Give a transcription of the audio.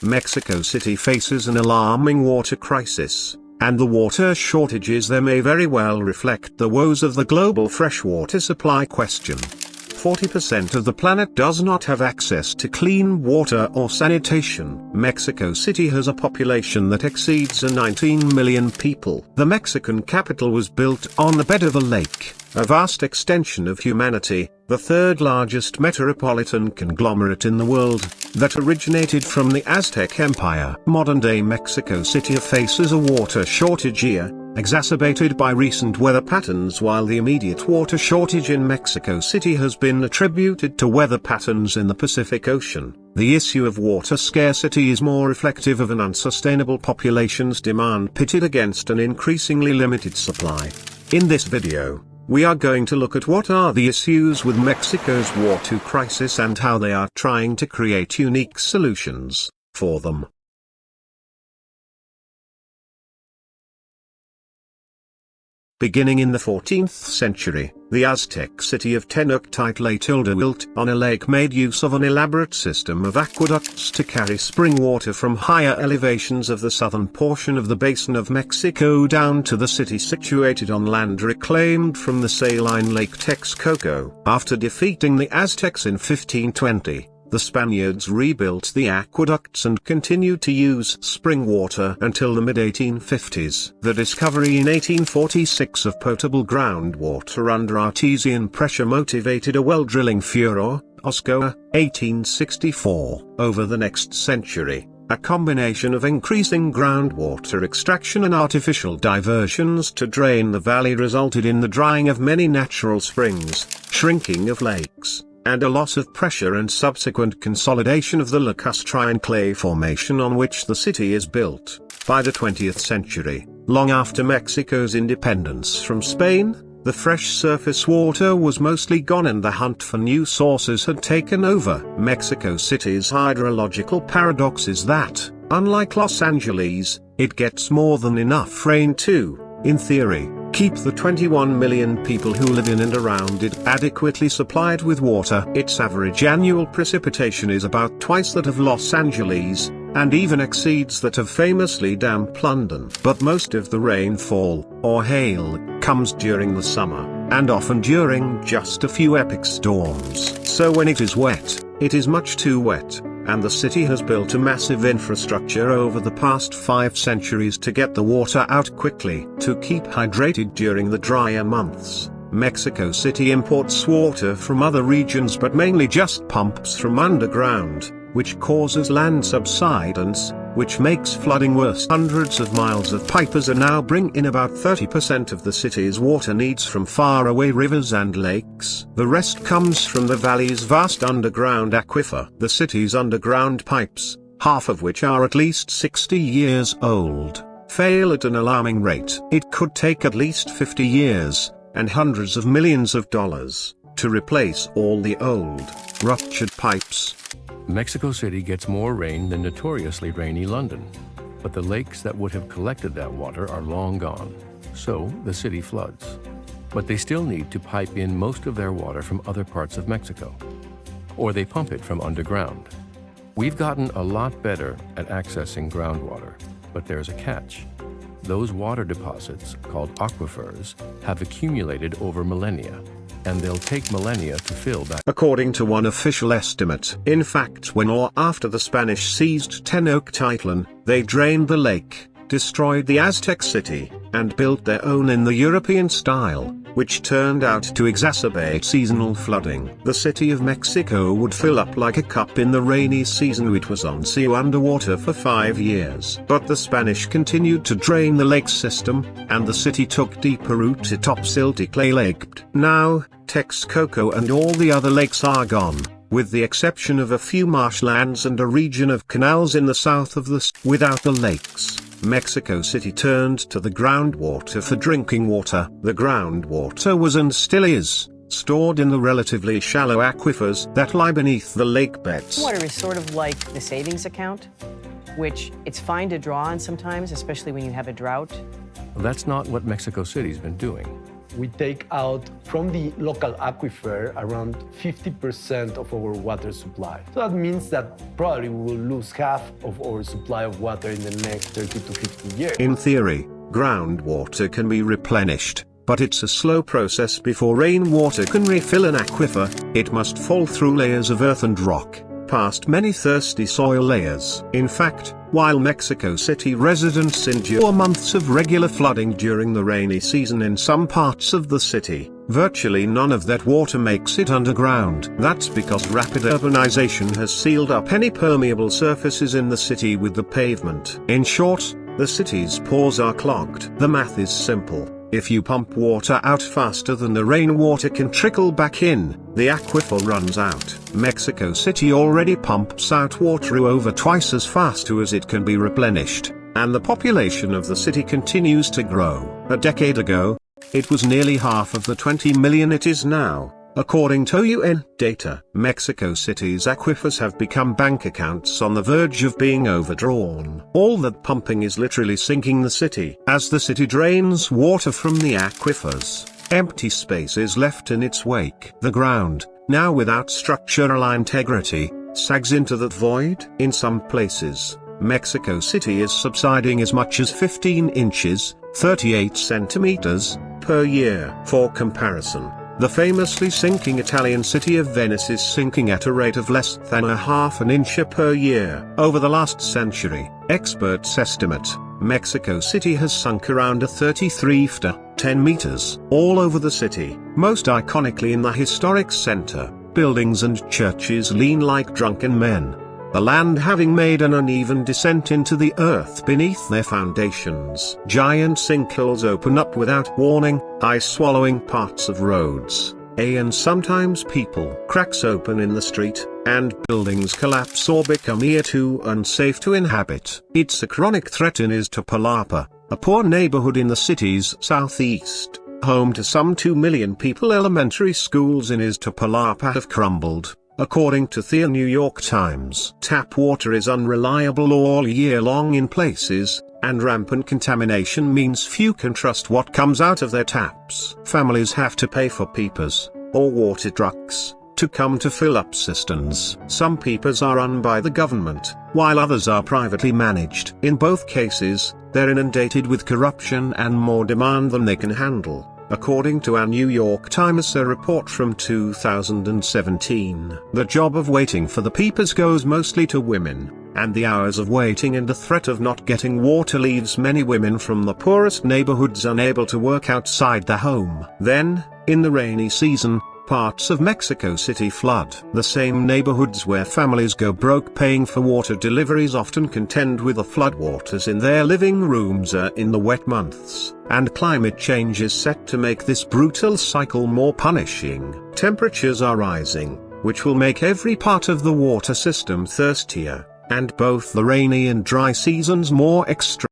Mexico City faces an alarming water crisis, and the water shortages there may very well reflect the woes of the global freshwater supply question. 40% of the planet does not have access to clean water or sanitation. Mexico City has a population that exceeds 19 million people. The Mexican capital was built on the bed of a lake, a vast extension of humanity, the third largest metropolitan conglomerate in the world, that originated from the Aztec empire. Modern-day Mexico City faces a water shortage year, exacerbated by recent weather patterns, while the immediate water shortage in Mexico City has been attributed to weather patterns in the Pacific Ocean. The issue of water scarcity is more reflective of an unsustainable population's demand pitted against an increasingly limited supply. In this video, we are going to look at what are the issues with Mexico's water crisis and how they are trying to create unique solutions for them. Beginning in the 14th century, the Aztec city of Tenochtitlan built on a lake made use of an elaborate system of aqueducts to carry spring water from higher elevations of the southern portion of the basin of Mexico down to the city situated on land reclaimed from the saline Lake Texcoco. After defeating the Aztecs in 1520, the Spaniards rebuilt the aqueducts and continued to use spring water until the mid-1850s. The discovery in 1846 of potable groundwater under artesian pressure motivated a well-drilling furor, Osco, 1864. Over the next century, a combination of increasing groundwater extraction and artificial diversions to drain the valley resulted in the drying of many natural springs, shrinking of lakes, and a loss of pressure and subsequent consolidation of the lacustrine clay formation on which the city is built. By the 20th century, long after Mexico's independence from Spain, the fresh surface water was mostly gone and the hunt for new sources had taken over. Mexico City's hydrological paradox is that, unlike Los Angeles, it gets more than enough rain to, in theory, keep the 21 million people who live in and around it adequately supplied with water. Its average annual precipitation is about twice that of Los Angeles, and even exceeds that of famously damp London. But most of the rainfall, or hail, comes during the summer, and often during just a few epic storms. So when it is wet, it is much too wet. And the city has built a massive infrastructure over the past 5 centuries to get the water out quickly. To keep hydrated during the drier months, Mexico City imports water from other regions but mainly just pumps from underground, which causes land subsidence, which makes flooding worse. Hundreds of miles of pipers are now bring in about 30% of the city's water needs from faraway rivers and lakes. The rest comes from the valley's vast underground aquifer. The city's underground pipes, half of which are at least 60 years old, fail at an alarming rate. It could take at least 50 years, and hundreds of millions of dollars, to replace all the old, ruptured pipes. Mexico City gets more rain than notoriously rainy London, but the lakes that would have collected that water are long gone, so the city floods. But they still need to pipe in most of their water from other parts of Mexico, or they pump it from underground. We've gotten a lot better at accessing groundwater, but there's a catch. Those water deposits, called aquifers, have accumulated over millennia, and they'll take millennia to fill back. According to one official estimate, in fact when or after the Spanish seized Tenochtitlan, they drained the lake, destroyed the Aztec city, and built their own in the European style, which turned out to exacerbate seasonal flooding. The city of Mexico would fill up like a cup in the rainy season. It was on sea underwater for 5 years. But the Spanish continued to drain the lake system, and the city took deeper roots atop silty clay lake. Now, Texcoco and all the other lakes are gone, with the exception of a few marshlands and a region of canals in the south of the without the lakes. Mexico City turned to the groundwater for drinking water. The groundwater was and still is stored in the relatively shallow aquifers that lie beneath the lake beds. Water is sort of like the savings account, which it's fine to draw on sometimes, especially when you have a drought. That's not what Mexico City's been doing. we take out from the local aquifer around 50% of our water supply. So that means that probably we will lose half of our supply of water in the next 30 to 50 years. In theory, groundwater can be replenished, but it's a slow process before rainwater can refill an aquifer. It must fall through layers of earth and rock, past many thirsty soil layers. In fact, while Mexico City residents endure months of regular flooding during the rainy season in some parts of the city, virtually none of that water makes it underground. That's because rapid urbanization has sealed up any permeable surfaces in the city with the pavement. In short, the city's pores are clogged. The math is simple. If you pump water out faster than the rainwater can trickle back in, the aquifer runs out. Mexico City already pumps out water over twice as fast as it can be replenished, and the population of the city continues to grow. A decade ago, it was nearly half of the 20 million it is now. According to UN data, Mexico City's aquifers have become bank accounts on the verge of being overdrawn. All that pumping is literally sinking the city. As the city drains water from the aquifers, empty space is left in its wake. The ground, now without structural integrity, sags into that void. In some places, Mexico City is subsiding as much as 15 inches, 38 centimeters, per year. For comparison, the famously sinking Italian city of Venice is sinking at a rate of less than a half an inch per year. Over the last century, experts estimate, Mexico City has sunk around a 33 to 10 meters. All over the city, most iconically in the historic center, buildings and churches lean like drunken men, the land having made an uneven descent into the earth beneath their foundations. Giant sinkholes open up without warning, ice-swallowing parts of roads, and sometimes people. Cracks open in the street, and buildings collapse or become too unsafe to inhabit. It's a chronic threat in Iztapalapa, a poor neighborhood in the city's southeast. Home to some 2 million people, elementary schools in Iztapalapa have crumbled. According to the New York Times, tap water is unreliable all year long in places, and rampant contamination means few can trust what comes out of their taps. Families have to pay for peepers, or water trucks, to come to fill up cisterns. Some peepers are run by the government, while others are privately managed. In both cases, they're inundated with corruption and more demand than they can handle. According to a New York Times report from 2017, the job of waiting for the peepers goes mostly to women, and the hours of waiting and the threat of not getting water leaves many women from the poorest neighborhoods unable to work outside the home. Then, in the rainy season, parts of Mexico City flood. The same neighborhoods where families go broke paying for water deliveries often contend with the floodwaters in their living rooms in the wet months, and climate change is set to make this brutal cycle more punishing. Temperatures are rising, which will make every part of the water system thirstier, and both the rainy and dry seasons more extreme.